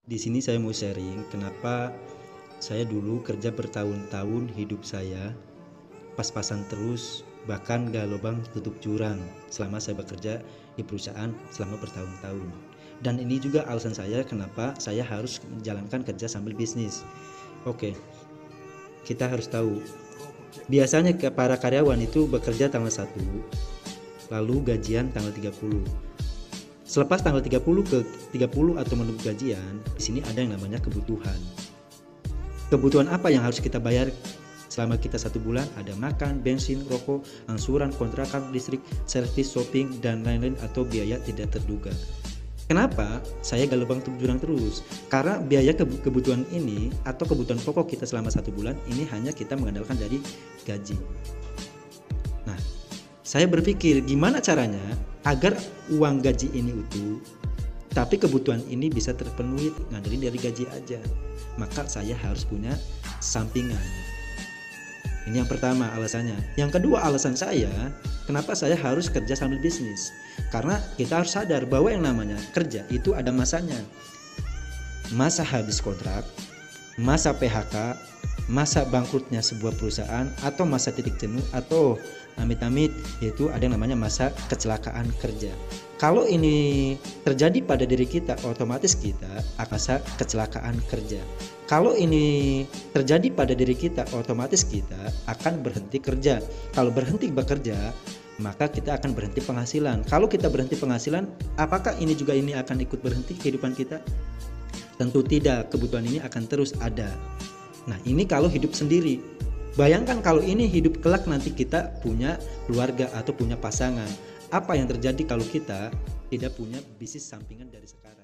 Di sini saya mau sharing kenapa saya dulu kerja bertahun-tahun hidup saya pas-pasan terus, bahkan gak lubang tutup jurang selama saya bekerja di perusahaan selama bertahun-tahun. Dan ini juga alasan saya kenapa saya harus menjalankan kerja sambil bisnis. Oke, kita harus tahu biasanya para karyawan itu bekerja tanggal 1, lalu gajian tanggal 30. Selepas tanggal 30 ke 30 atau menunggu gajian, di sini ada yang namanya kebutuhan. Kebutuhan apa yang harus kita bayar selama kita 1 bulan? Ada makan, bensin, rokok, angsuran, kontrakan, listrik, servis, shopping, dan lain-lain atau biaya tidak terduga. Kenapa saya gak lubang jurang terus? Karena biaya kebutuhan ini atau kebutuhan pokok kita selama 1 bulan ini hanya kita mengandalkan dari gaji. Nah, saya berpikir gimana caranya agar uang gaji ini utuh, tapi kebutuhan ini bisa terpenuhi ngandelin dari gaji aja. Maka saya harus punya sampingan. Ini yang pertama alasannya. Yang kedua alasan saya, kenapa saya harus kerja sambil bisnis? Karena kita harus sadar bahwa yang namanya kerja itu ada masanya. Masa habis kontrak, masa PHK, masa bangkrutnya sebuah perusahaan, atau masa titik jenuh, atau amit-amit yaitu ada yang namanya masa kecelakaan kerja. Kalau ini terjadi pada diri kita, otomatis kita akan masa kecelakaan kerja. Kalau ini terjadi pada diri kita, otomatis kita akan berhenti kerja. Kalau berhenti bekerja, maka kita akan berhenti penghasilan. Kalau kita berhenti penghasilan, apakah ini akan ikut berhenti kehidupan kita? Tentu tidak, kebutuhan ini akan terus ada. Nah, ini kalau hidup sendiri. Bayangkan kalau ini hidup kelak nanti kita punya keluarga atau punya pasangan. Apa yang terjadi kalau kita tidak punya bisnis sampingan dari sekarang?